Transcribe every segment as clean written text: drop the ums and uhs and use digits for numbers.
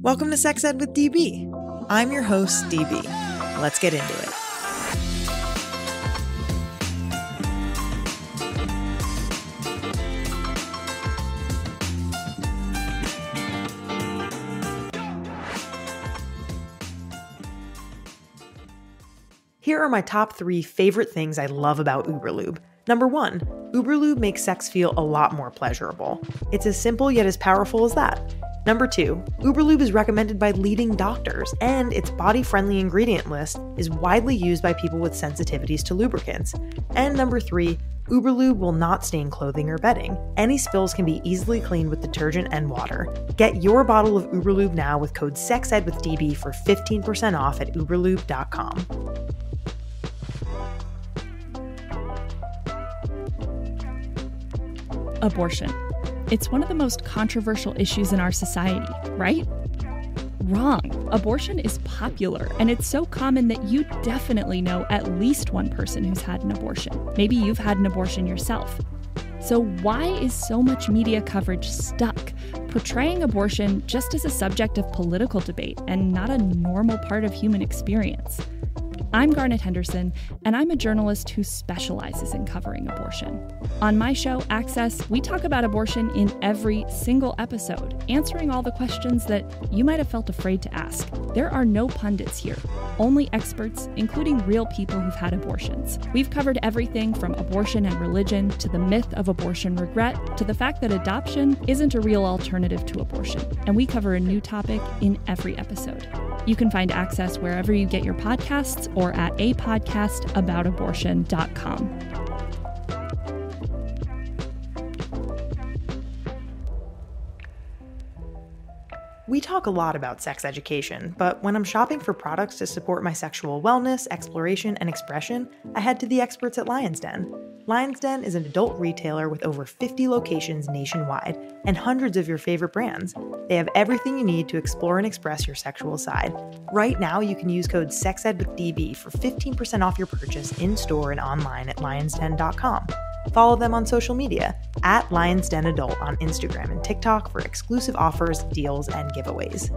Welcome to Sex Ed with DB. I'm your host, DB. Let's get into it. Here are my top 3 favorite things I love about Uberlube. Number 1, Uberlube makes sex feel a lot more pleasurable. It's as simple yet as powerful as that. Number 2, Uberlube is recommended by leading doctors, and its body-friendly ingredient list is widely used by people with sensitivities to lubricants. And number 3, Uberlube will not stain clothing or bedding. Any spills can be easily cleaned with detergent and water. Get your bottle of Uberlube now with code SEXEDWITHDB for 15% off at uberlube.com. Abortion. It's one of the most controversial issues in our society, right? Wrong. Abortion is popular, and it's so common that you definitely know at least one person who's had an abortion. Maybe you've had an abortion yourself. So why is so much media coverage stuck, portraying abortion just as a subject of political debate and not a normal part of human experience? I'm Garnet Henderson, and I'm a journalist who specializes in covering abortion. On my show, Access, we talk about abortion in every single episode, answering all the questions that you might have felt afraid to ask. There are no pundits here, only experts, including real people who've had abortions. We've covered everything from abortion and religion to the myth of abortion regret to the fact that adoption isn't a real alternative to abortion. And we cover a new topic in every episode. You can find Access wherever you get your podcasts or at apodcastaboutabortion.com. We talk a lot about sex education, but when I'm shopping for products to support my sexual wellness, exploration, and expression, I head to the experts at Lion's Den. Lion's Den is an adult retailer with over 50 locations nationwide and hundreds of your favorite brands. They have everything you need to explore and express your sexual side. Right now, you can use code SEXEDWITHDB for 15% off your purchase in-store and online at lionsden.com. Follow them on social media at Lions Den Adult on Instagram and TikTok for exclusive offers, deals, and giveaways.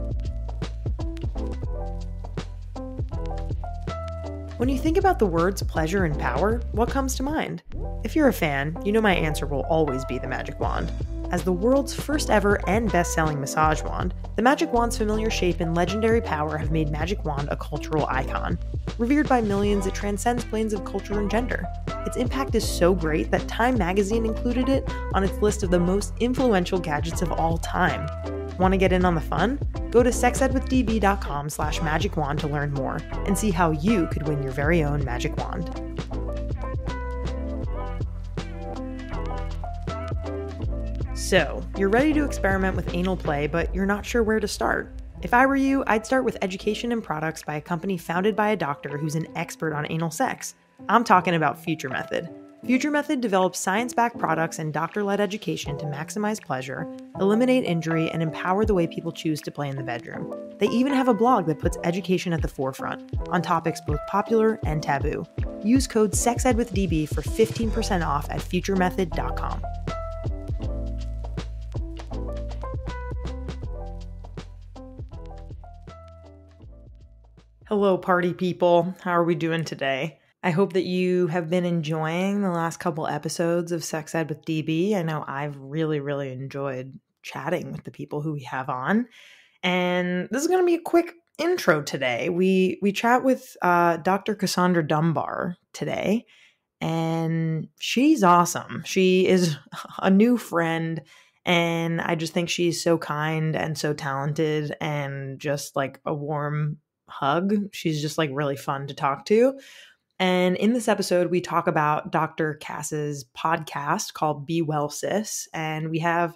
When you think about the words pleasure and power, what comes to mind? If you're a fan, you know my answer will always be the magic wand. As the world's first ever and best-selling massage wand, the magic wand's familiar shape and legendary power have made Magic Wand a cultural icon. Revered by millions, it transcends planes of culture and gender. Its impact is so great that Time magazine included it on its list of the most influential gadgets of all time. Want to get in on the fun? Go to sexedwithdb.com/magicwand to learn more and see how you could win your very own magic wand. So, you're ready to experiment with anal play, but you're not sure where to start. If I were you, I'd start with education and products by a company founded by a doctor who's an expert on anal sex. I'm talking about Future Method. Future Method develops science-backed products and doctor-led education to maximize pleasure, eliminate injury, and empower the way people choose to play in the bedroom. They even have a blog that puts education at the forefront, on topics both popular and taboo. Use code SEXEDWITHDB for 15% off at futuremethod.com. Hello, party people. How are we doing today? I hope that you have been enjoying the last couple episodes of Sex Ed with DB. I know I've really enjoyed chatting with the people who we have on. And this is going to be a quick intro today. We chat with Dr. Cassandre Dunbar today, and she's awesome. She is a new friend, and I just think she's so kind and so talented and just like a warm hug. She's just like really fun to talk to. And in this episode, we talk about Dr. Cass's podcast called Be Well, Sis. And we have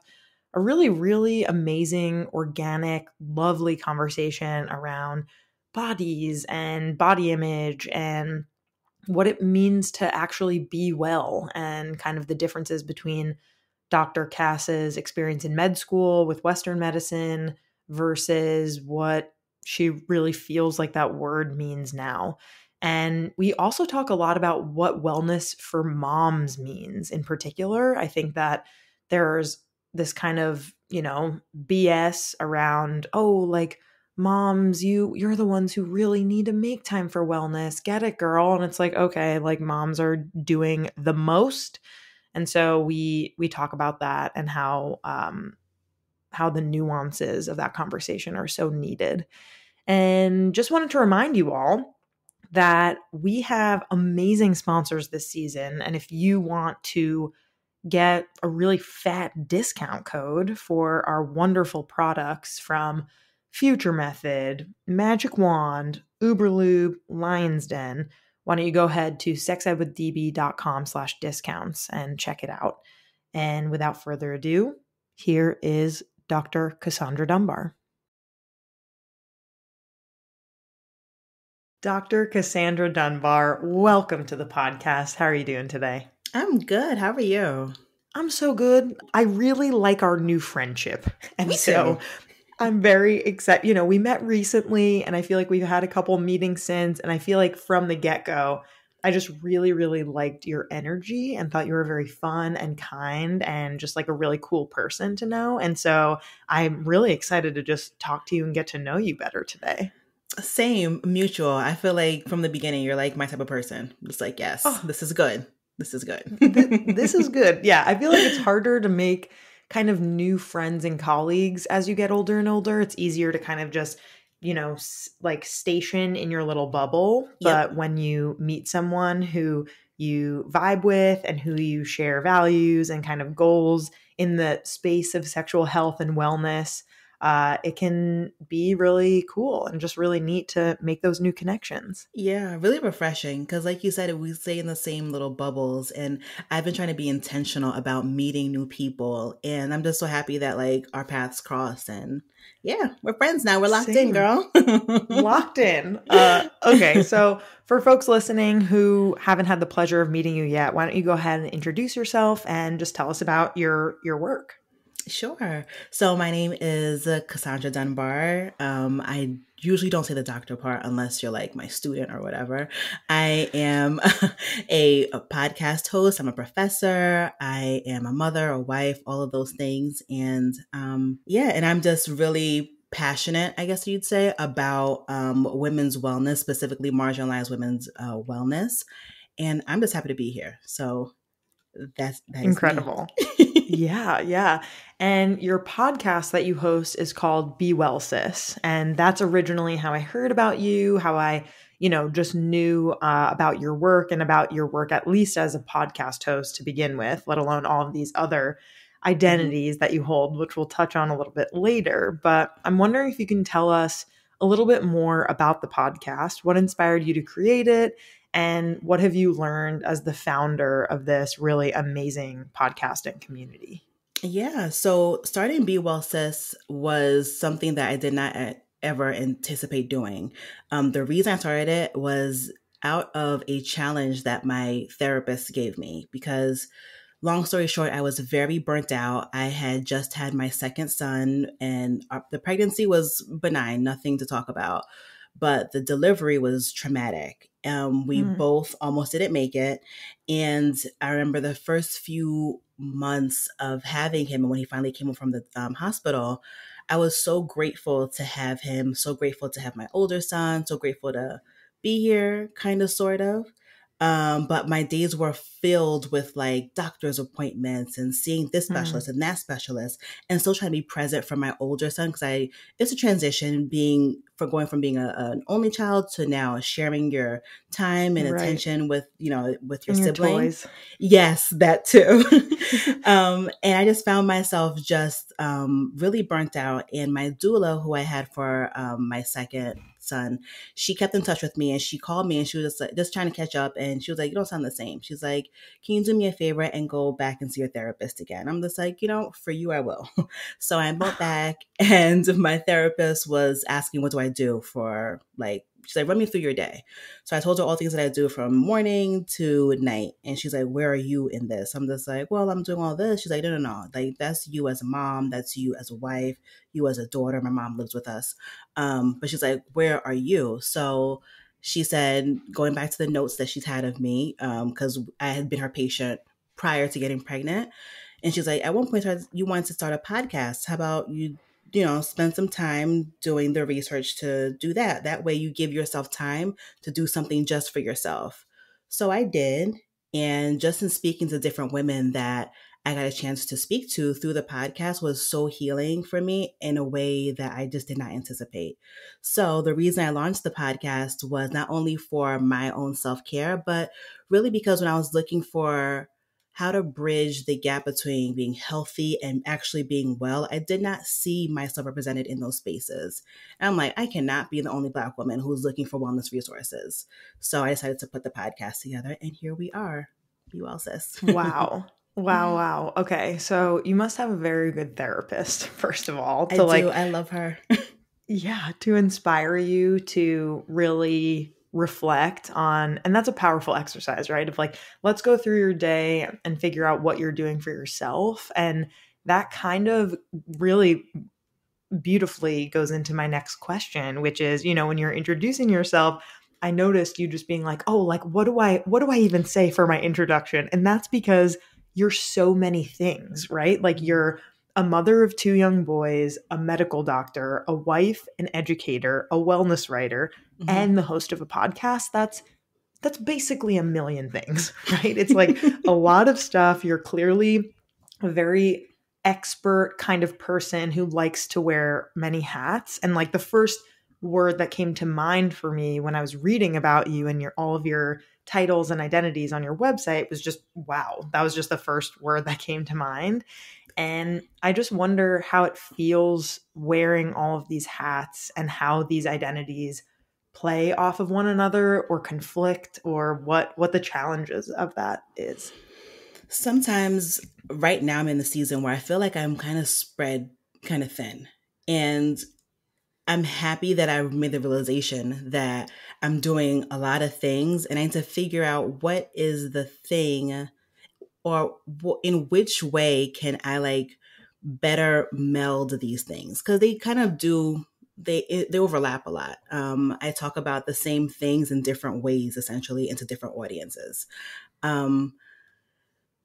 a really amazing, organic, lovely conversation around bodies and body image and what it means to actually be well and kind of the differences between Dr. Cass's experience in med school with Western medicine versus what she really feels like that word means now. And we also talk a lot about what wellness for moms means in particular. I think that there's this kind of BS around, oh, like moms, you're the ones who really need to make time for wellness. Get it, girl. And it's like, okay, like moms are doing the most. And so we talk about that and how the nuances of that conversation are so needed. And just wanted to remind you all that we have amazing sponsors this season. And if you want to get a really fat discount code for our wonderful products from Future Method, Magic Wand, Uberlube, Lion's Den, why don't you go ahead to sexedwithdb.com/discounts and check it out. And without further ado, here is Dr. Cassandre Dunbar. Dr. Cassandre Dunbar, welcome to the podcast. How are you doing today? I'm good. How are you? I'm so good. I really like our new friendship. And Me so too. I'm very excited. We met recently and I feel like we've had a couple meetings since. And I feel like from the get-go, I just really, really liked your energy and thought you were very fun and kind and just like a really cool person to know. And so I'm really excited to just talk to you and get to know you better today. Same, mutual. I feel like from the beginning, you're like my type of person. It's like, yes, This is good. This is good. This is good. Yeah. I feel like it's harder to make kind of new friends and colleagues as you get older and older. It's easier to kind of just, like station in your little bubble. Yep. But when you meet someone who you vibe with and who you share values and kind of goals in the space of sexual health and wellness, it can be really cool and just really neat to make those new connections. Yeah, really refreshing. Because like you said, we stay in the same little bubbles. And I've been trying to be intentional about meeting new people. And I'm just so happy that like our paths cross. And yeah, we're friends now. We're locked in, girl. Locked in. Okay, so for folks listening who haven't had the pleasure of meeting you yet, why don't you go ahead and introduce yourself and just tell us about your work? Sure. So my name is Cassandre Dunbar. I usually don't say the doctor part unless you're like my student or whatever. I am a podcast host. I'm a professor. I am a mother, a wife, all of those things. And and I'm just really passionate, I guess you'd say, about women's wellness, specifically marginalized women's wellness. And I'm just happy to be here. So that is incredible. Yeah. And your podcast that you host is called Be Well, Sis. And that's originally how I heard about you, how I, just knew about your work and about your work, at least as a podcast host to begin with, let alone all of these other identities that you hold, which we'll touch on a little bit later. But I'm wondering if you can tell us a little bit more about the podcast. What inspired you to create it? And what have you learned as the founder of this really amazing podcasting community? Yeah. So starting Be Well Sis was something that I did not ever anticipate doing. The reason I started it was out of a challenge that my therapist gave me because long story short, I was very burnt out. I had just had my second son and the pregnancy was benign, nothing to talk about. But the delivery was traumatic. We both almost didn't make it. And I remember the first few months of having him, and when he finally came home from the hospital, I was so grateful to have him, so grateful to have my older son, so grateful to be here, kind of, sort of. But my days were filled with like doctor's appointments and seeing this specialist and that specialist and still trying to be present for my older son. Cause it's a transition going from being an only child to now sharing your time and attention with your siblings. Yes, that too. And I just found myself just, really burnt out. And my doula, who I had for, my second son, she kept in touch with me and she called me and she was just trying to catch up. And she was like, you don't sound the same. She's like, can you do me a favor and go back and see your therapist again? I'm just like, for you, I will. So I went back and my therapist was asking, what do I do for she's like, run me through your day. So I told her all things that I do from morning to night. And she's like, where are you in this? I'm just like, well, I'm doing all this. She's like, no. Like, that's you as a mom. That's you as a wife, you as a daughter. My mom lives with us. But she's like, where are you? So she said, going back to the notes that she's had of me, because I had been her patient prior to getting pregnant. And she's like, at one point, you wanted to start a podcast. How about you spend some time doing the research to do that? That way you give yourself time to do something just for yourself. So I did. And just in speaking to different women that I got a chance to speak to through the podcast was so healing for me in a way that I just did not anticipate. So the reason I launched the podcast was not only for my own self-care, but really because when I was looking for how to bridge the gap between being healthy and actually being well, I did not see myself represented in those spaces. And I'm like, I cannot be the only Black woman who's looking for wellness resources. So I decided to put the podcast together, and here we are. Be well, sis. Wow. Wow, wow. Okay, so you must have a very good therapist, first of all, I do. I love her. Yeah, to inspire you to really reflect on, and that's a powerful exercise, right? Of like, let's go through your day and figure out what you're doing for yourself. And that kind of really beautifully goes into my next question, which is, when you're introducing yourself, I noticed you just being like, oh, like, what do I even say for my introduction? And that's because you're so many things, right? Like you're a mother of 2 young boys, a medical doctor, a wife, an educator, a wellness writer, and the host of a podcast. That's basically a million things, right? It's like a lot of stuff. You're clearly a very expert kind of person who likes to wear many hats. And like the first word that came to mind for me when I was reading about you and all of your titles and identities on your website was just, wow. That was just the first word that came to mind. And I just wonder how it feels wearing all of these hats and how these identities play off of one another or conflict, or what the challenges of that is. Sometimes right now I'm in the season where I feel like I'm kind of spread kind of thin. And I'm happy that I made the realization that I'm doing a lot of things and I need to figure out what is the thing, or in which way can I like better meld these things, because they kind of do. They overlap a lot. I talk about the same things in different ways, essentially, into different audiences.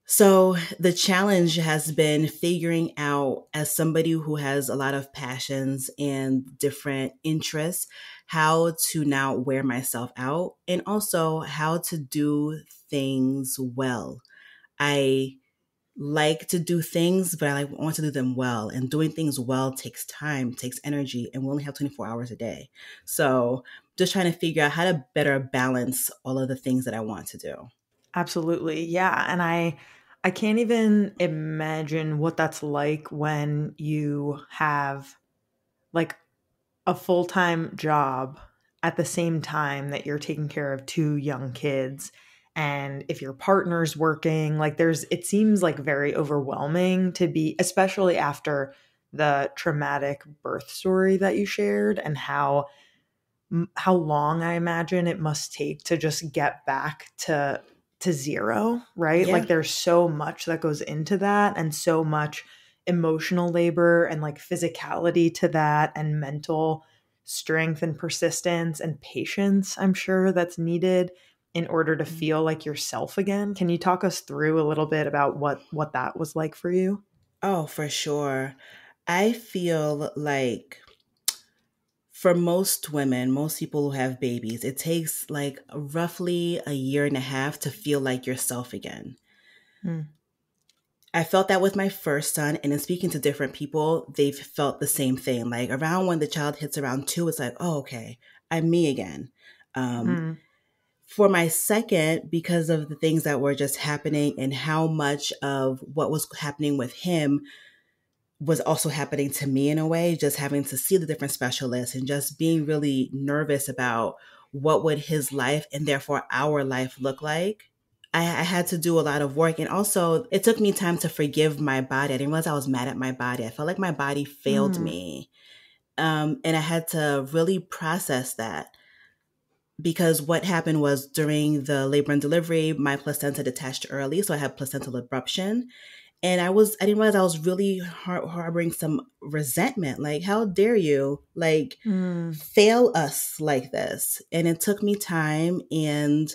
So the challenge has been figuring out, as somebody who has a lot of passions and different interests, how to now wear myself out and also how to do things well. I like to do things, but I want to do them well. And doing things well takes time, takes energy, and we only have 24 hours a day. So just trying to figure out how to better balance all of the things that I want to do. Absolutely. Yeah. And I can't even imagine what that's like when you have like a full-time job at the same time that you're taking care of 2 young kids. And if your partner's working, like it seems like very overwhelming to be, especially after the traumatic birth story that you shared, and how long I imagine it must take to just get back to zero, right? Yeah. Like there's so much that goes into that, and so much emotional labor and like physicality to that, and mental strength and persistence and patience, I'm sure, that's needed in order to feel like yourself again. Can you talk us through a little bit about what that was like for you? Oh, for sure. I feel like for most women, most people who have babies, it takes like roughly a year and a half to feel like yourself again. I felt that with my first son, and in speaking to different people, they've felt the same thing. Like around when the child hits around 2, it's like, oh, okay, I'm me again. For my second, because of the things that were just happening and how much of what was happening with him was also happening to me in a way, just having to see the different specialists and just being really nervous about what would his life and therefore our life look like. I had to do a lot of work. And also it took me time to forgive my body. I didn't realize I was mad at my body. I felt like my body failed me. And I had to really process that, because what happened was during the labor and delivery, my placenta detached early. So I had placental abruption. And I didn't realize I was really harboring some resentment. Like, how dare you fail us like this? And it took me time, and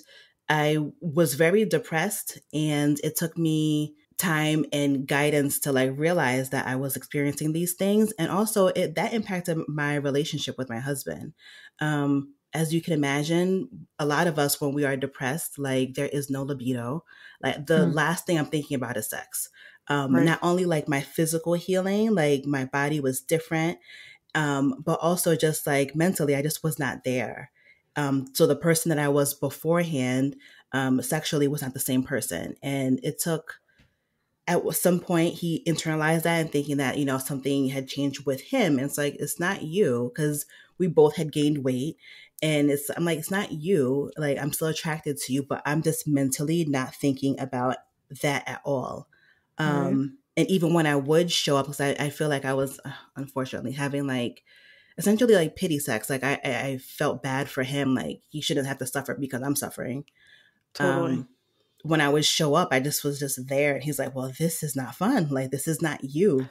I was very depressed, and it took me time and guidance to like realize that I was experiencing these things. And also that impacted my relationship with my husband. As you can imagine, a lot of us, when we are depressed, like there is no libido. Like the last thing I'm thinking about is sex. Right. Not only like my physical healing, like my body was different, but also just like mentally, I just was not there. So the person that I was beforehand, sexually was not the same person. And it took, at some point he internalized that and thinking that, you know, something had changed with him. And it's like, it's not you, because we both had gained weight. And I'm like, it's not you. Like, I'm still attracted to you, but I'm just mentally not thinking about that at all. Right. And even when I would show up, because I feel like I was unfortunately having like essentially like pity sex. Like I felt bad for him. Like he shouldn't have to suffer because I'm suffering. Totally. When I would show up, I just was just there. And he's like, well, this is not fun. Like, this is not you. Right.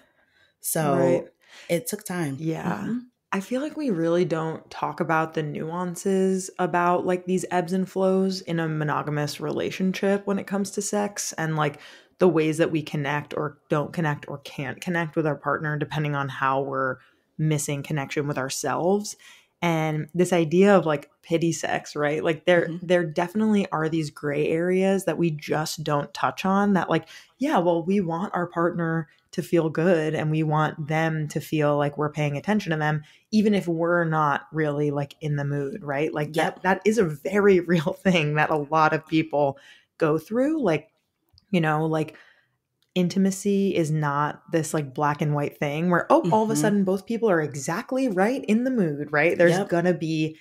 So it took time. Yeah. Mm-hmm. I feel like we really don't talk about the nuances about like these ebbs and flows in a monogamous relationship when it comes to sex, and like the ways that we connect or don't connect or can't connect with our partner depending on how we're missing connection with ourselves. And this idea of like pity sex, right? Like there definitely are these gray areas that we just don't touch on, that like, yeah, well, we want our partner to feel good and we want them to feel like we're paying attention to them, even if we're not really like in the mood, right? Like Yep. that is a very real thing that a lot of people go through. Like, you know, like intimacy is not this like black and white thing where, oh, all of a sudden both people are exactly right in the mood, right? There's Yep. gonna be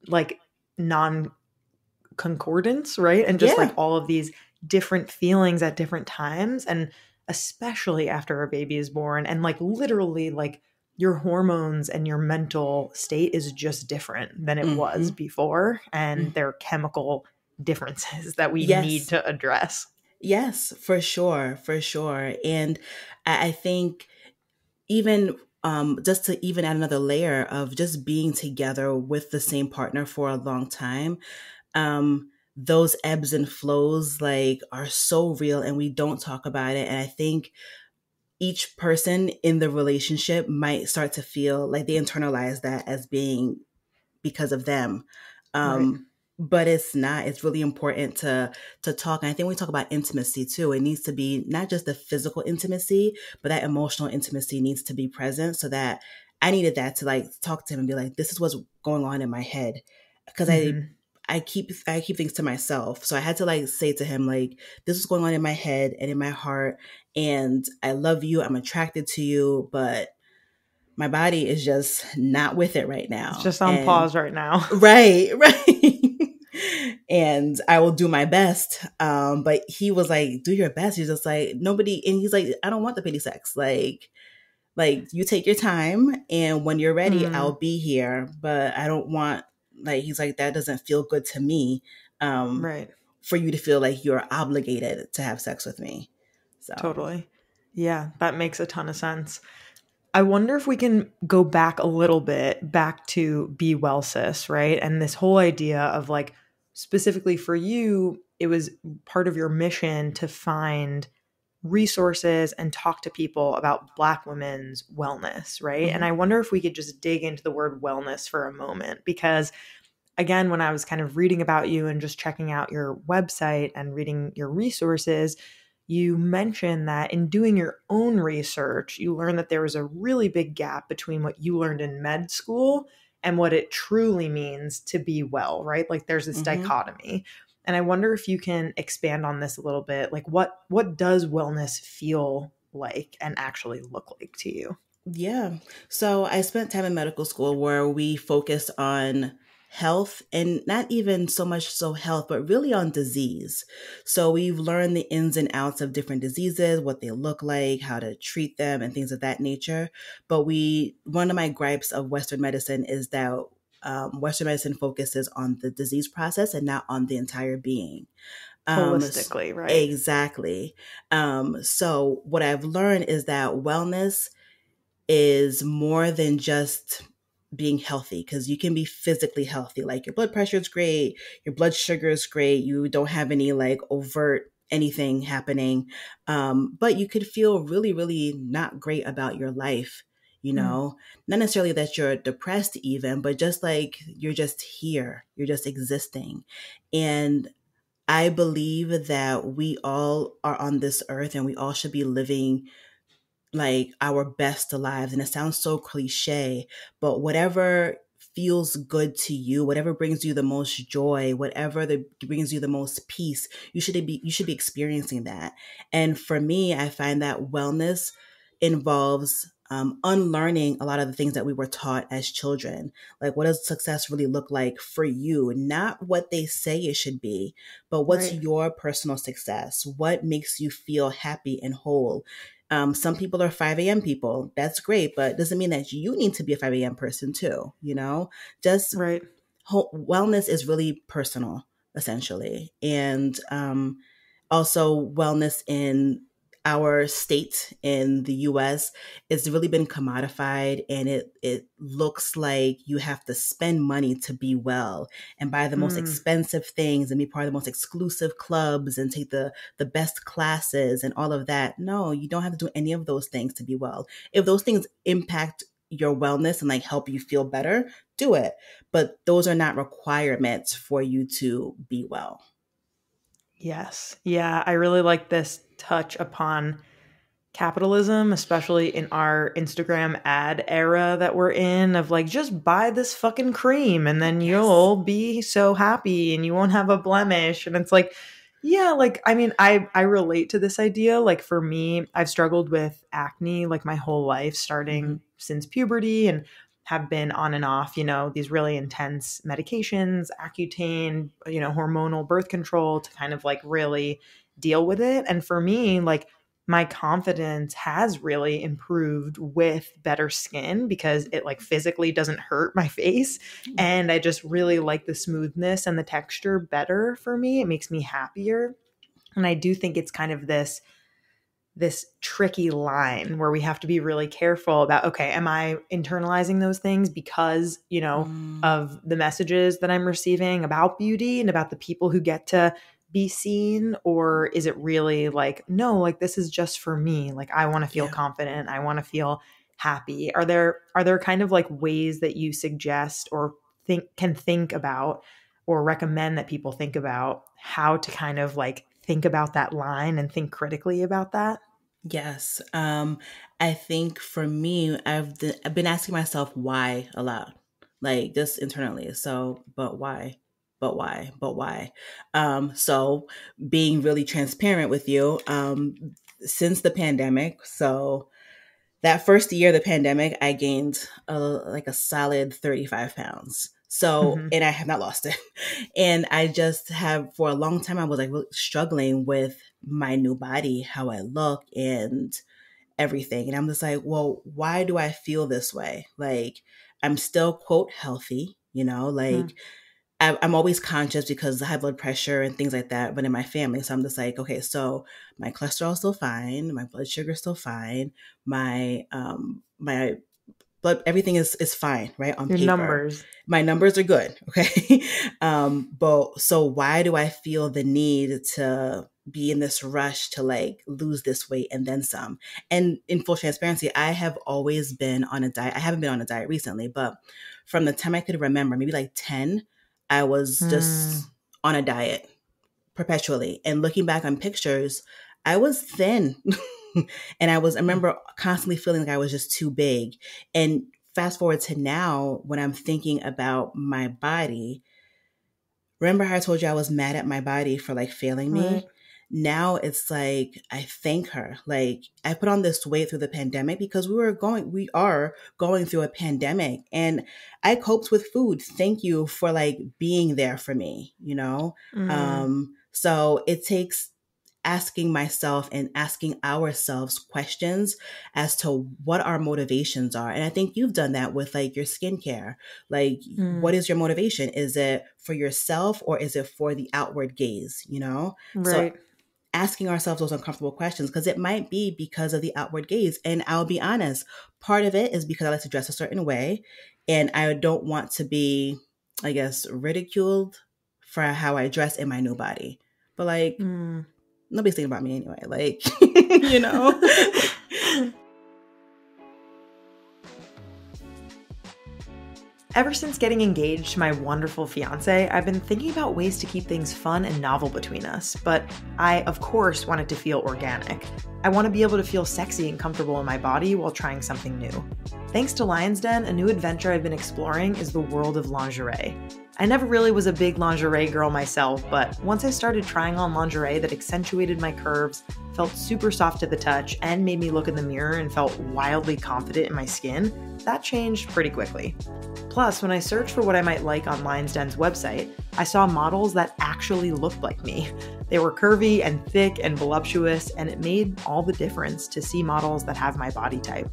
like non-concordance, right? And just like all of these different feelings at different times. And especially after a baby is born, and like literally like your hormones and your mental state is just different than it was before. And there are chemical differences that we need to address. Yes, for sure. For sure. And I think even just to even add another layer of just being together with the same partner for a long time, those ebbs and flows like are so real and we don't talk about it. And I think each person in the relationship might start to feel like they internalize that as being because of them. Right. But it's not. It's really important to talk. And I think we talk about intimacy too. It needs to be not just the physical intimacy, but that emotional intimacy needs to be present, so that I needed that to like talk to him and be like, this is what's going on in my head. Because I keep things to myself. So I had to like say to him, like, this is going on in my head and in my heart. And I love you. I'm attracted to you, but my body is just not with it right now. It's just on pause right now. Right. And I will do my best. But he was like, do your best. He's just like, nobody. And he's like, I don't want the pity sex. Like you take your time. And when you're ready, I'll be here. But I don't want, like, he's like, that doesn't feel good to me. Right. For you to feel like you're obligated to have sex with me. So. Totally. Yeah, that makes a ton of sense. I wonder if we can go back a little bit, back to Be Well, Sis, right? And this whole idea of like, specifically for you, it was part of your mission to find resources and talk to people about Black women's wellness, right? And I wonder if we could just dig into the word wellness for a moment, because again, when I was kind of reading about you and just checking out your website and reading your resources, you mentioned that in doing your own research, you learned that there was a really big gap between what you learned in med school and what it truly means to be well, right? Like there's this dichotomy. And I wonder if you can expand on this a little bit. Like what does wellness feel like and actually look like to you? Yeah. So I spent time in medical school where we focused on health, and not even so much so health, but really on disease. So we've learned the ins and outs of different diseases, what they look like, how to treat them, and things of that nature. But one of my gripes of Western medicine is that Western medicine focuses on the disease process and not on the entire being. Holistically, right? Exactly. So what I've learned is that wellness is more than just being healthy, because you can be physically healthy. Like your blood pressure is great, your blood sugar is great, you don't have any like overt anything happening. But you could feel really, really not great about your life, not necessarily that you're depressed even, but just like you're just here, you're just existing. And I believe that we all are on this earth and we all should be living like our best lives. And it sounds so cliche, but whatever feels good to you, whatever brings you the most joy, whatever brings you the most peace, you should be experiencing that. And for me, I find that wellness involves unlearning a lot of the things that we were taught as children. Like, what does success really look like for you? Not what they say it should be, but what's your personal success? What makes you feel happy and whole? Some people are 5 a.m. people. That's great, but it doesn't mean that you need to be a 5 a.m. person too, Just wellness is really personal, essentially. And also wellness in our state in the US, it's really been commodified, and it looks like you have to spend money to be well and buy the most expensive things and be part of the most exclusive clubs and take the best classes and all of that. No, you don't have to do any of those things to be well. If those things impact your wellness and like help you feel better, do it. But those are not requirements for you to be well. Yes. Yeah. I really like this touch upon capitalism, especially in our Instagram ad era that we're in, of like, just buy this fucking cream and then you'll be so happy and you won't have a blemish. And it's like, yeah, like, I mean, I relate to this idea. Like for me, I've struggled with acne like my whole life, starting since puberty, and have been on and off, these really intense medications, Accutane, hormonal birth control to kind of like really deal with it. And for me, like my confidence has really improved with better skin because it like physically doesn't hurt my face. And I just really like the smoothness and the texture better for me. It makes me happier. And I do think it's kind of this tricky line where we have to be really careful about, okay, am I internalizing those things because, of the messages that I'm receiving about beauty and about the people who get to be seen? Or is it really like, no, like this is just for me. Like I want to feel confident. I want to feel happy. Are there kind of like ways that you suggest or think about or recommend that people think about how to kind of like think about that line and think critically about that? Yes. I think for me, I've been asking myself why a lot, like just internally. So, but why? But why? But why? So being really transparent with you, since the pandemic, so that first year of the pandemic, I gained like a solid 35 pounds. So, and I have not lost it. And I just have, for a long time, I was like really struggling with my new body, how I look and everything. And I'm just like, well, why do I feel this way? Like I'm still quote healthy, like I'm always conscious because of high blood pressure and things like that, but in my family. So I'm just like, okay, so my cholesterol is still fine. My blood sugar is still fine. My blood, everything is fine, right? On your paper. Numbers. My numbers are good. Okay. But so why do I feel the need to be in this rush to like lose this weight and then some? And in full transparency, I have always been on a diet. I haven't been on a diet recently, but from the time I could remember, maybe like 10, I was just on a diet perpetually. And looking back on pictures, I was thin. And I remember constantly feeling like I was just too big. And fast forward to now, when I'm thinking about my body, remember how I told you I was mad at my body for like failing me? Right. Now it's like, I thank her. Like I put on this weight through the pandemic because we are going through a pandemic, and I coped with food. Thank you for like being there for me, So it takes asking myself and asking ourselves questions as to what our motivations are. And I think you've done that with like your skincare. Like, what is your motivation? Is it for yourself or is it for the outward gaze, Right. So asking ourselves those uncomfortable questions, because it might be because of the outward gaze. And I'll be honest, part of it is because I like to dress a certain way and I don't want to be, I guess, ridiculed for how I dress in my new body. But like, nobody's thinking about me anyway. Like, you know? Ever since getting engaged to my wonderful fiance, I've been thinking about ways to keep things fun and novel between us, but I, of course, want it to feel organic. I want to be able to feel sexy and comfortable in my body while trying something new. Thanks to Lion's Den, a new adventure I've been exploring is the world of lingerie. I never really was a big lingerie girl myself, but once I started trying on lingerie that accentuated my curves, felt super soft to the touch, and made me look in the mirror and felt wildly confident in my skin, that changed pretty quickly. Plus, when I searched for what I might like on Lion's Den's website, I saw models that actually looked like me. They were curvy and thick and voluptuous, and it made all the difference to see models that have my body type.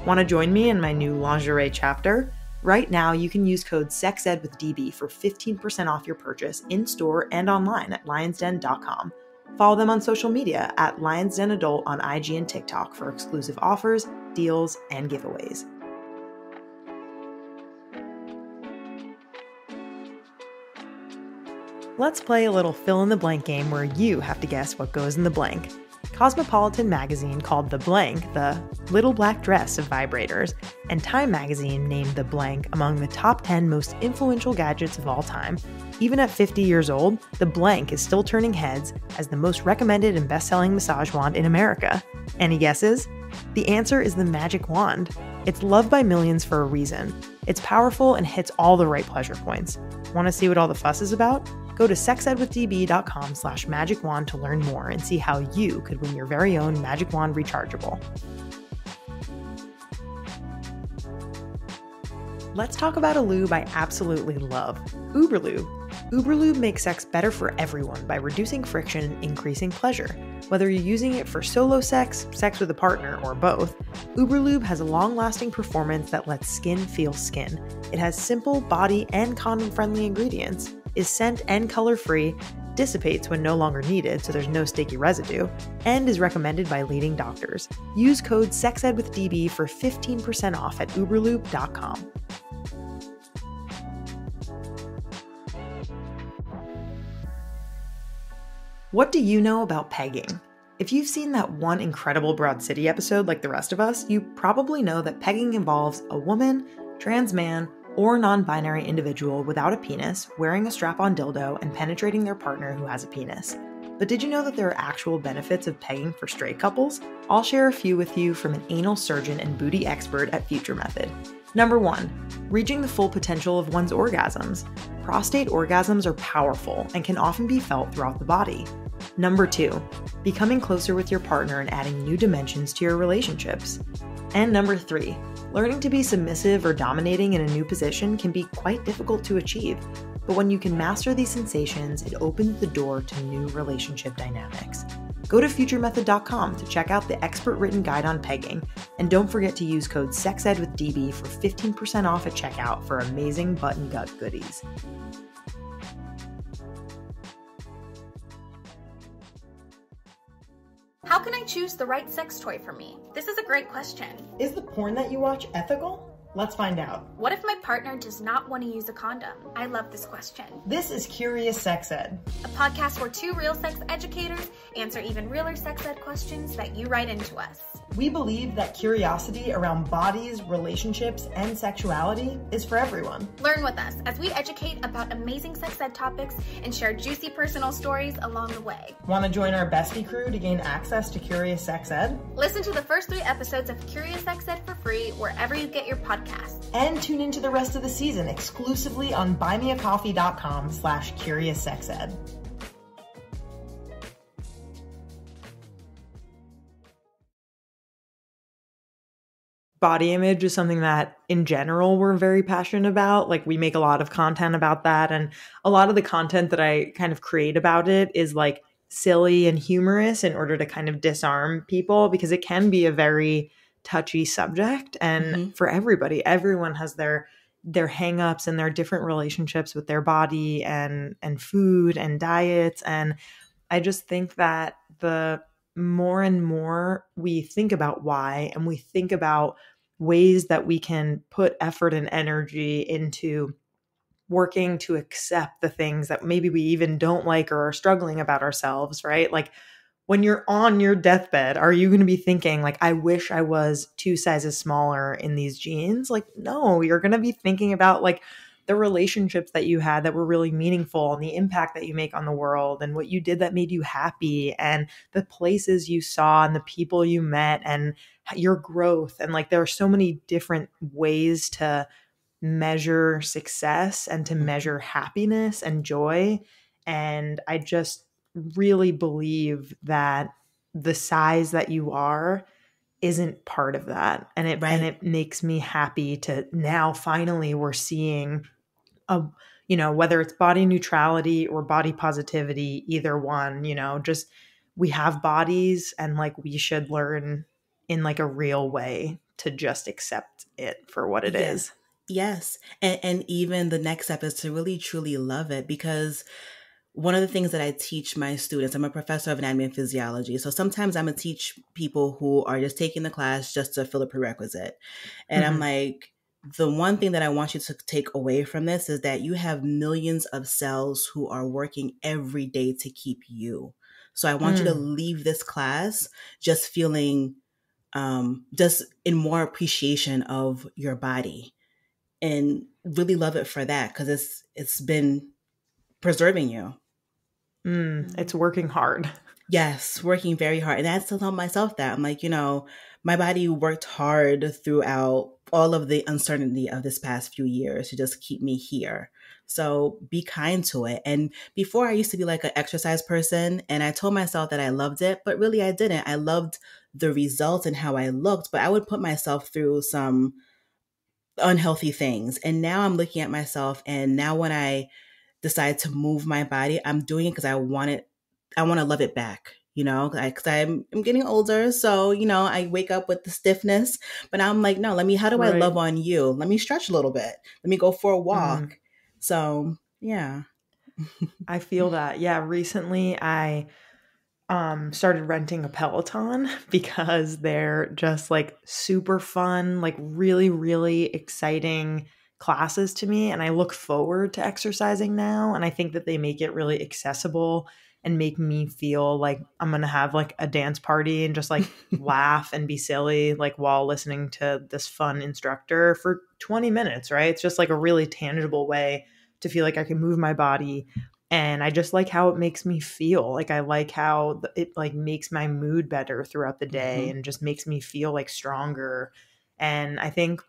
Want to join me in my new lingerie chapter? Right now, you can use code SEXEDWITHDB for 15% off your purchase in-store and online at lionsden.com. Follow them on social media at lionsdenadult on IG and TikTok for exclusive offers, deals, and giveaways. Let's play a little fill-in-the-blank game where you have to guess what goes in the blank. Cosmopolitan magazine called The Blank the little black dress of vibrators, and Time magazine named The Blank among the top 10 most influential gadgets of all time. Even at 50 years old, The Blank is still turning heads as the most recommended and best-selling massage wand in America. Any guesses? The answer is the Magic Wand. It's loved by millions for a reason. It's powerful and hits all the right pleasure points. Want to see what all the fuss is about? Go to sexedwithdb.com/magicwand to learn more and see how you could win your very own Magic Wand rechargeable. Let's talk about a lube I absolutely love, Uberlube. Uberlube makes sex better for everyone by reducing friction and increasing pleasure. Whether you're using it for solo sex, sex with a partner, or both, Uberlube has a long-lasting performance that lets skin feel skin. It has simple, body, and condom-friendly ingredients, is scent and color-free, dissipates when no longer needed so there's no sticky residue, and is recommended by leading doctors. Use code SEXEDWITHDB for 15% off at uberlube.com. What do you know about pegging? If you've seen that one incredible Broad City episode like the rest of us, you probably know that pegging involves a woman, trans man, or non-binary individual without a penis wearing a strap-on dildo and penetrating their partner who has a penis. But did you know that there are actual benefits of pegging for straight couples? I'll share a few with you from an anal surgeon and booty expert at Future Method. Number 1, reaching the full potential of one's orgasms. Prostate orgasms are powerful and can often be felt throughout the body. Number 2, becoming closer with your partner and adding new dimensions to your relationships. And number 3, learning to be submissive or dominating in a new position can be quite difficult to achieve, but when you can master these sensations, it opens the door to new relationship dynamics. Go to futuremethod.com to check out the expert-written guide on pegging, and don't forget to use code SEXEDWITHDB for 15% off at checkout for amazing butt and gut goodies. How can I choose the right sex toy for me? This is a great question. Is the porn that you watch ethical? Let's find out. What if my partner does not want to use a condom? I love this question. This is Curious Sex Ed, a podcast where two real sex educators answer even realer sex ed questions that you write into us. We believe that curiosity around bodies, relationships, and sexuality is for everyone. Learn with us as we educate about amazing sex ed topics and share juicy personal stories along the way. Want to join our bestie crew to gain access to Curious Sex Ed? Listen to the first 3 episodes of Curious Sex Ed for free wherever you get your podcasts. And tune into the rest of the season exclusively on buymeacoffee.com/CuriousSexEd. Body image is something that in general we're very passionate about. Like, we make a lot of content about that, and a lot of the content that I kind of create about it is like silly and humorous in order to kind of disarm people, because it can be a very touchy subject. And for everybody, everyone has their hang-ups and their different relationships with their body and food and diets. And I just think that the more and more we think about why, and we think about ways that we can put effort and energy into working to accept the things that maybe we even don't like or are struggling about ourselves, right? Like, when you're on your deathbed, are you going to be thinking like, I wish I was 2 sizes smaller in these jeans? Like, no, you're going to be thinking about like the relationships that you had that were really meaningful and the impact that you make on the world and what you did that made you happy and the places you saw and the people you met and your growth. And like, there are so many different ways to measure success and to measure happiness and joy. And I just really believe that the size that you are isn't part of that. And it makes me happy to now finally we're seeing whether it's body neutrality or body positivity, either one, just we have bodies and like we should learn in like a real way to just accept it for what it is. Yes. And even the next step is to really truly love it, because one of the things that I teach my students, I'm a professor of anatomy and physiology. So sometimes I'm going to teach people who are just taking the class just to fill a prerequisite. And I'm like, the one thing that I want you to take away from this is that you have millions of cells who are working every day to keep you. So I want you to leave this class just feeling just in more appreciation of your body and really love it for that, because it's been preserving you. It's working hard. Yes, working very hard. And I had to tell myself that. I'm like, my body worked hard throughout all of the uncertainty of this past few years to just keep me here. So be kind to it. And before I used to be like an exercise person, and I told myself that I loved it, but really I didn't. I loved the results and how I looked, but I would put myself through some unhealthy things. And now I'm looking at myself, and now when I decide to move my body, I'm doing it because I want to love it back, because I'm getting older. So, I wake up with the stiffness, but I'm like, no, how do I love on you? Let me stretch a little bit. Let me go for a walk. So, yeah. I feel that. Yeah. Recently I started renting a Peloton because they're just like super fun, like really, really exciting classes to me. And I look forward to exercising now. And I think that they make it really accessible and make me feel like I'm going to have like a dance party and just like laugh and be silly, like while listening to this fun instructor for 20 minutes, right? It's just like a really tangible way to feel like I can move my body. And I just like how it makes me feel. Like I like how it like makes my mood better throughout the day and just makes me feel like stronger. And I think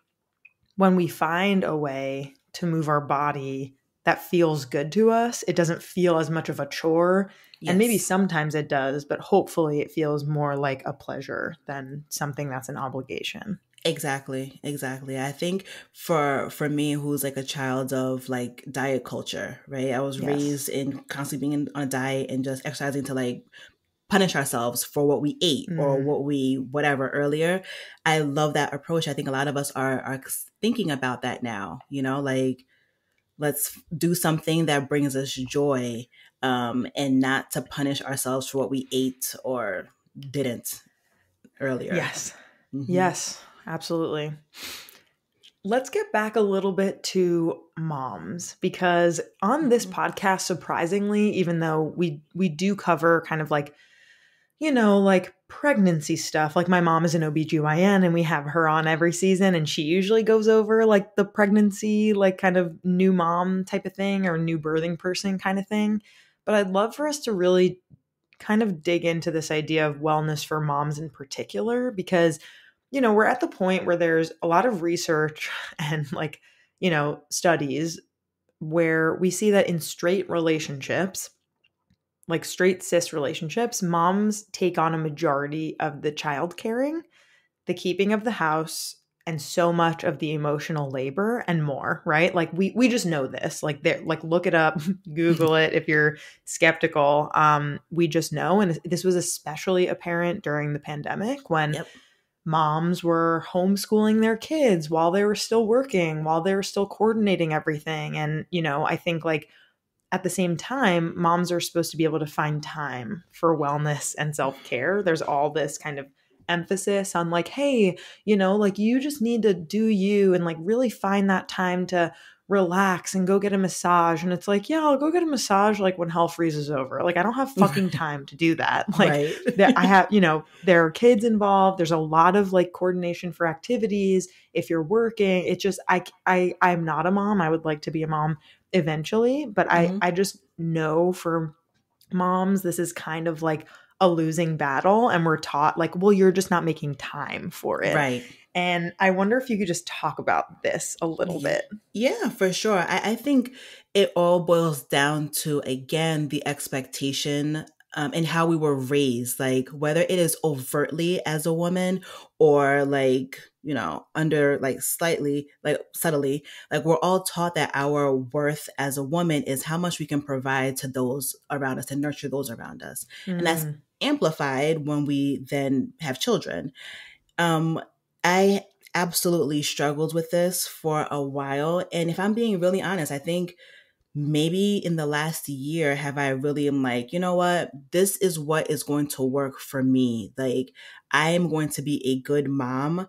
when we find a way to move our body that feels good to us, it doesn't feel as much of a chore. Yes. And maybe sometimes it does, but hopefully it feels more like a pleasure than something that's an obligation. Exactly. I think for me, who's like a child of like diet culture, right? I was raised in constantly being on a diet and just exercising to like punish ourselves for what we ate or what we whatever earlier. I love that approach. I think a lot of us are thinking about that now, like let's do something that brings us joy and not to punish ourselves for what we ate or didn't earlier. Yes. Yes, absolutely. Let's get back a little bit to moms, because on this podcast, surprisingly, even though we do cover kind of like, like pregnancy stuff, like my mom is an OBGYN and we have her on every season and she usually goes over like the pregnancy, like kind of new mom type of thing or new birthing person kind of thing. But I'd love for us to really kind of dig into this idea of wellness for moms in particular, because we're at the point where there's a lot of research and like, studies where we see that in straight relationships, like straight cis relationships, moms take on a majority of the child caring, the keeping of the house, and so much of the emotional labor and more, right? Like we just know this, like look it up, Google it if you're skeptical. We just know. And this was especially apparent during the pandemic when moms were homeschooling their kids while they were still working, while they were still coordinating everything. And, I think like at the same time, moms are supposed to be able to find time for wellness and self-care. There's all this kind of emphasis on like, hey, like you just need to do you and like really find that time to relax and go get a massage. And it's like, yeah, I'll go get a massage like when hell freezes over. Like I don't have fucking time to do that. Like I have, there are kids involved. There's a lot of like coordination for activities. If you're working, it's just, I'm not a mom. I would like to be a mom eventually, but I just know for moms, this is kind of like a losing battle. And we're taught like, well, you're just not making time for it. Right. And I wonder if you could just talk about this a little bit. Yeah, for sure. I think it all boils down to, again, the expectation and how we were raised, like whether it is overtly as a woman or like, under like slightly, like subtly, like we're all taught that our worth as a woman is how much we can provide to those around us and nurture those around us. And that's amplified when we then have children. I absolutely struggled with this for a while. And if I'm being really honest, I think maybe in the last year have I really am like, you know what, this is what is going to work for me. Like I am going to be a good mom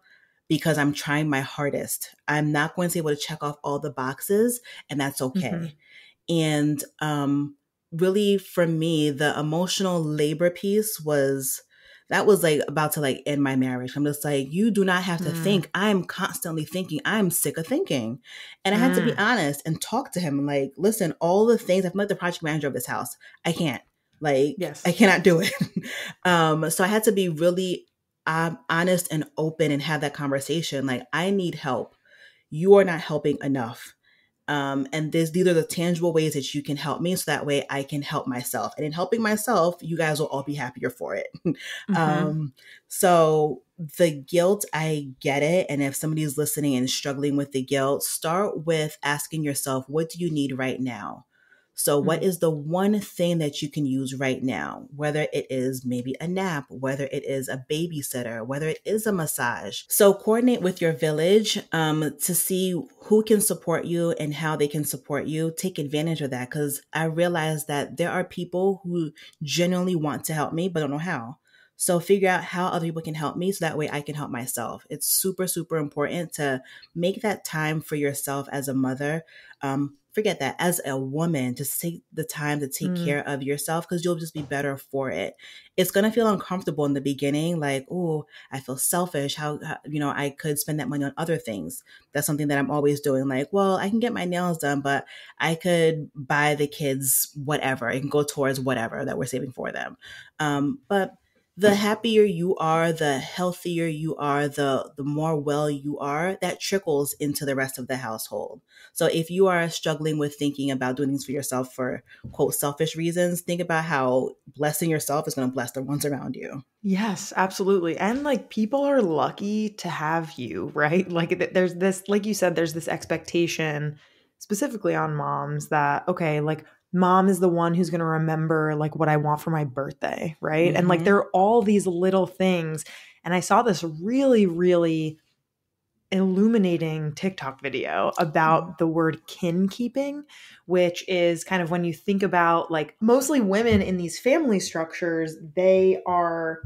because I'm trying my hardest. I'm not going to be able to check off all the boxes, and that's okay. And really for me, the emotional labor piece was like about to like end my marriage. I'm just like, you do not have to think. I'm constantly thinking. I'm sick of thinking. And I had to be honest and talk to him. Like, listen, all the things, I'm like the project manager of this house. I can't. Like, I cannot do it. So I had to be really honest and open and have that conversation. Like, I need help. You are not helping enough. And these are the tangible ways that you can help me, so that way I can help myself. And in helping myself, you guys will all be happier for it. So the guilt, I get it. And if somebody's listening and struggling with the guilt, start with asking yourself, what do you need right now? So what is the one thing that you can use right now? Whether it is maybe a nap, whether it is a babysitter, whether it is a massage. So coordinate with your village to see who can support you and how they can support you. Take advantage of that, because I realize that there are people who genuinely want to help me but don't know how. So figure out how other people can help me, so that way I can help myself. It's super, super important to make that time for yourself as a mother. Forget that, as a woman, just take the time to take care of yourself, because you'll just be better for it. It's going to feel uncomfortable in the beginning, like, oh, I feel selfish. How I could spend that money on other things. That's something that I'm always doing. Like, well, I can get my nails done, but I could buy the kids whatever. It can go towards whatever that we're saving for them. But the happier you are, the healthier you are, the more well you are, that trickles into the rest of the household. So if you are struggling with thinking about doing things for yourself for, quote, selfish reasons, think about how blessing yourself is going to bless the ones around you. Yes, absolutely. And like, people are lucky to have you, right? Like there's this, like you said, there's this expectation specifically on moms that, okay, like, mom is the one who's going to remember like what I want for my birthday, right? And like, there are all these little things. And I saw this really, really illuminating TikTok video about the word kin keeping, which is kind of when you think about like mostly women in these family structures, they are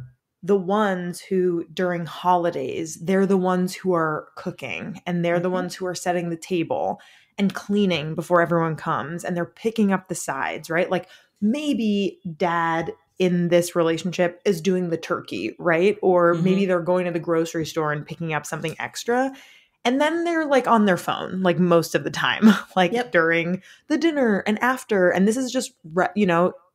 the ones who during holidays, they're the ones who are cooking, and they're the ones who are setting the table and cleaning before everyone comes, and they're picking up the sides, right? Like, maybe dad in this relationship is doing the turkey, right? Or maybe they're going to the grocery store and picking up something extra. And then they're like on their phone, like most of the time, like during the dinner and after. And this is just,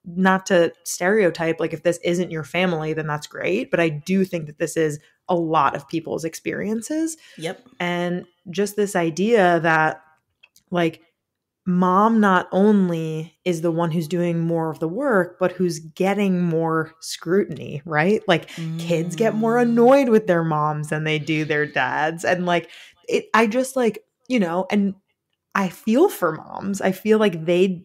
not to stereotype, like if this isn't your family, then that's great. But I do think that this is a lot of people's experiences. And just this idea that like, mom not only is the one who's doing more of the work, but who's getting more scrutiny, right? Like, kids get more annoyed with their moms than they do their dads. And like, I just like, and I feel for moms. I feel like they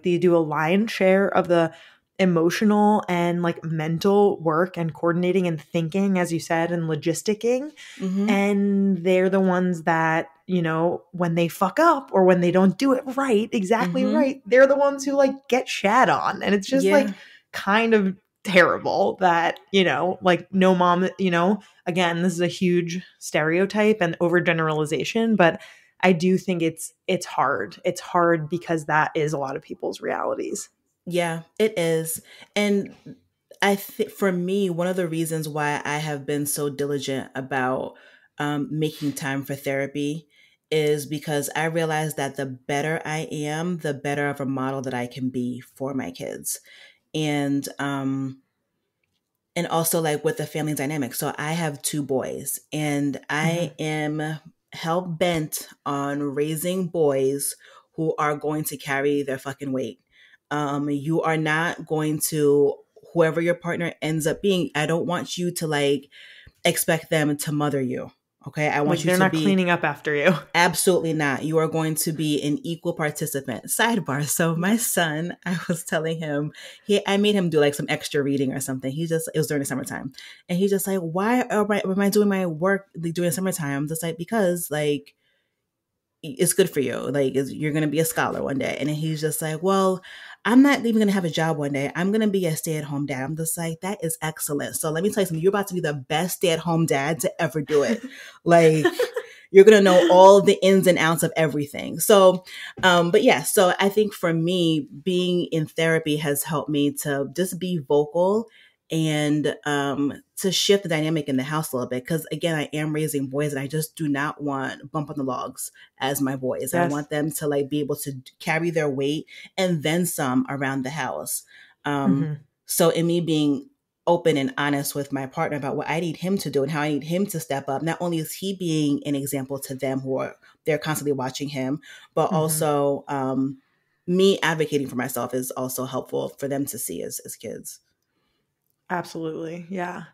do a lion's share of the emotional and like mental work and coordinating and thinking, as you said, and logisticking. And they're the ones that, when they fuck up or when they don't do it right, exactly right, they're the ones who like get shat on. And it's just like kind of terrible that, like no mom, again, this is a huge stereotype and overgeneralization, but I do think it's hard. It's hard because that is a lot of people's realities. Yeah, it is. And I think for me, one of the reasons why I have been so diligent about making time for therapy is because I realize that the better I am, the better of a model that I can be for my kids. And also like with the family dynamic. So I have 2 boys, and I am hell bent on raising boys who are going to carry their fucking weight. You are not going to, whoever your partner ends up being, I don't want you to like expect them to mother you. Okay. I want Like you they're to not be cleaning up after you. absolutely not. You are going to be an equal participant. Sidebar. So my son, I was telling him, I made him do like some extra reading or something. It was during the summertime. And he's just like, why am I doing my work during the summertime? I'm just like, because like, it's good for you. Like, you're going to be a scholar one day. And then he's just like, well, I'm not even going to have a job one day. I'm going to be a stay-at-home dad. I'm just like, that is excellent. So let me tell you something. You're about to be the best stay-at-home dad to ever do it. Like, you're going to know all the ins and outs of everything. So, but yeah, so I think for me, being in therapy has helped me to just be vocal and to shift the dynamic in the house a little bit. Because again, I am raising boys, and I just do not want bump on the logs as my boys. Yes. I want them to like be able to carry their weight and then some around the house. So in me being open and honest with my partner about what I need him to do and how I need him to step up, not only is he being an example to them they're constantly watching him, but also me advocating for myself is also helpful for them to see as kids. Absolutely. Yeah.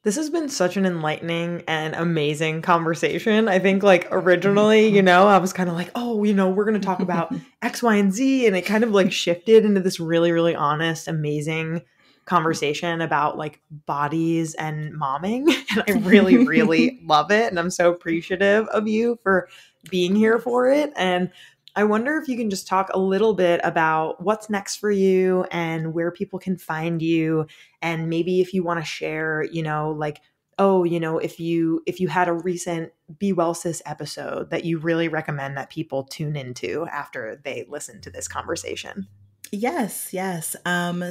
This has been such an enlightening and amazing conversation. I think like originally, I was kind of like, oh, we're going to talk about X, Y, and Z. And it kind of like shifted into this really, really honest, amazing conversation about like bodies and momming. And I really, really love it. And I'm so appreciative of you for being here for it. And I wonder if you can just talk a little bit about what's next for you and where people can find you. And maybe if you want to share, like, if you had a recent Be Well Sis episode that you really recommend that people tune into after they listen to this conversation. Yes.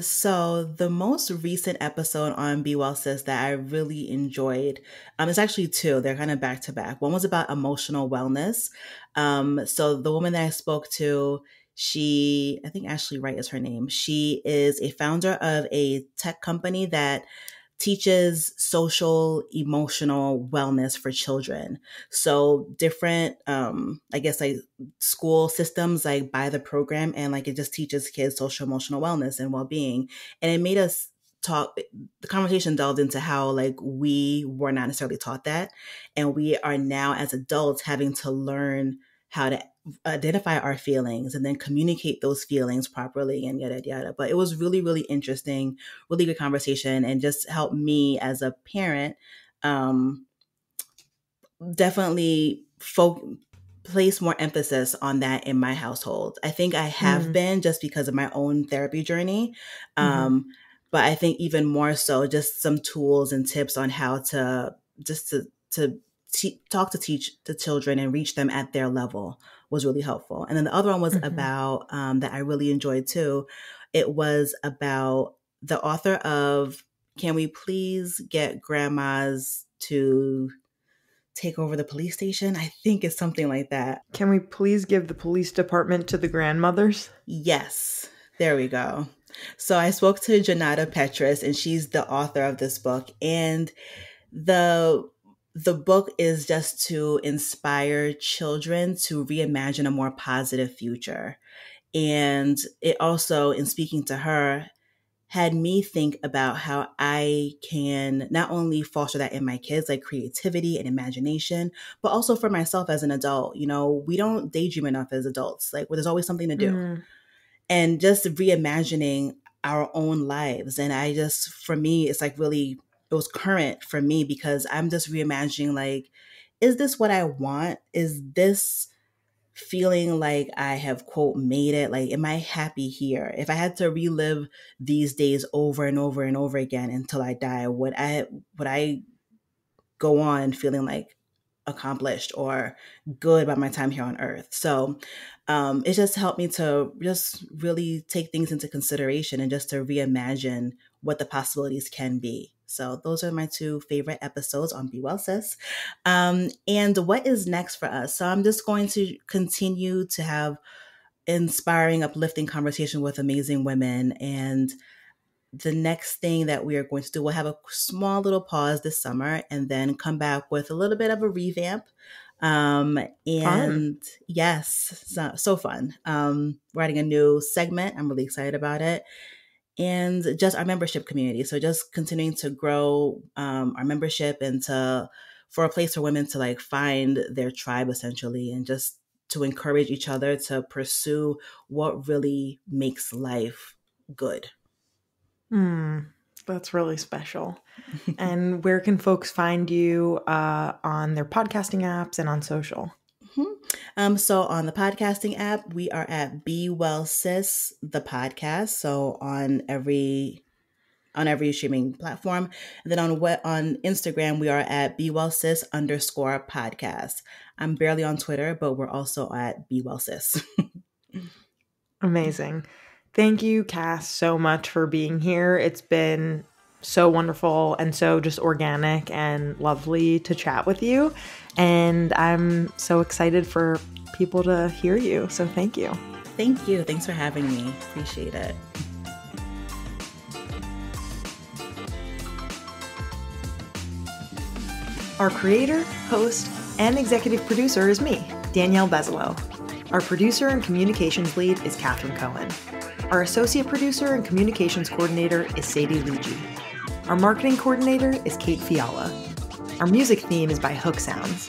So the most recent episode on Be Well Sis that I really enjoyed, it's actually 2. They're kind of back to back. One was about emotional wellness. So the woman that I spoke to, I think Ashley Wright is her name. She is a founder of a tech company that teaches social emotional wellness for children. So different, I guess like school systems like buy the program, and like it just teaches kids social emotional wellness and well-being. And it made us talk, the conversation delved into how like we were not necessarily taught that. And we are now as adults having to learn how to identify our feelings and then communicate those feelings properly and yada, yada. But it was really, really interesting, really good conversation, and just helped me as a parent definitely place more emphasis on that in my household. I think I have been just because of my own therapy journey. But I think even more so just some tools and tips on how to teach the children and reach them at their level was really helpful. And then the other one was about that I really enjoyed too. It was about the author of Can We Please Get Grandmas to Take Over the Police Station? I think it's something like that. Can we please give the police department to the grandmothers? Yes, there we go. So I spoke to Janata Petrus, and she's the author of this book. And the book is just to inspire children to reimagine a more positive future. And it also, in speaking to her, had me think about how I can not only foster that in my kids, like creativity and imagination, but also for myself as an adult. We don't daydream enough as adults. Like, there's always something to do. And just reimagining our own lives. And for me, it's like really, it was current for me because I'm just reimagining, like, is this what I want? Is this feeling like I have, quote, made it? Like, am I happy here? If I had to relive these days over and over and over again until I die, would I go on feeling like accomplished or good about my time here on earth. So it just helped me to just really take things into consideration and just to reimagine what the possibilities can be. So those are my 2 favorite episodes on Be Well Sis. And what is next for us? So I'm just going to continue to have inspiring, uplifting conversation with amazing women. And the next thing that we are going to do, we'll have a small little pause this summer and then come back with a little bit of a revamp. And fun. Yes, so fun. We're adding a new segment. I'm really excited about it. And just our membership community. So just continuing to grow our membership and for a place for women to like find their tribe essentially, and just to encourage each other to pursue what really makes life good. That's really special. And where can folks find you on their podcasting apps and on social? So on the podcasting app, we are at Be Well Sis, the podcast. So on every streaming platform. And then on Instagram, we are at Be Well Sis _podcast. I'm barely on Twitter, but we're also at Be Well Sis. Amazing. Thank you, Cass, so much for being here. It's been so wonderful and so just organic and lovely to chat with you. And I'm so excited for people to hear you. So thank you. Thank you. Thanks for having me. Appreciate it. Our creator, host, and executive producer is me, Danielle Bezalo. Our producer and communications lead is Catherine Cohen. Our associate producer and communications coordinator is Sadie Luigi. Our marketing coordinator is Kate Fiala. Our music theme is by Hook Sounds.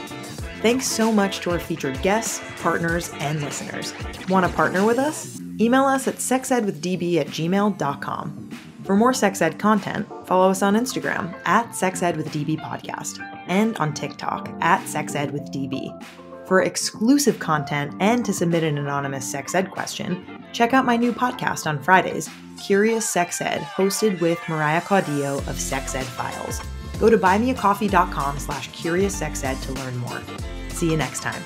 Thanks so much to our featured guests, partners, and listeners. Want to partner with us? Email us at sexedwithdb@gmail.com. For more sex ed content, follow us on Instagram at sexedwithdbpodcast and on TikTok at sexedwithdb. For exclusive content and to submit an anonymous sex ed question, check out my new podcast on Fridays, Curious Sex Ed, hosted with Mariah Caudillo of Sex Ed Files. Go to buymeacoffee.com/CuriousSexEd to learn more. See you next time.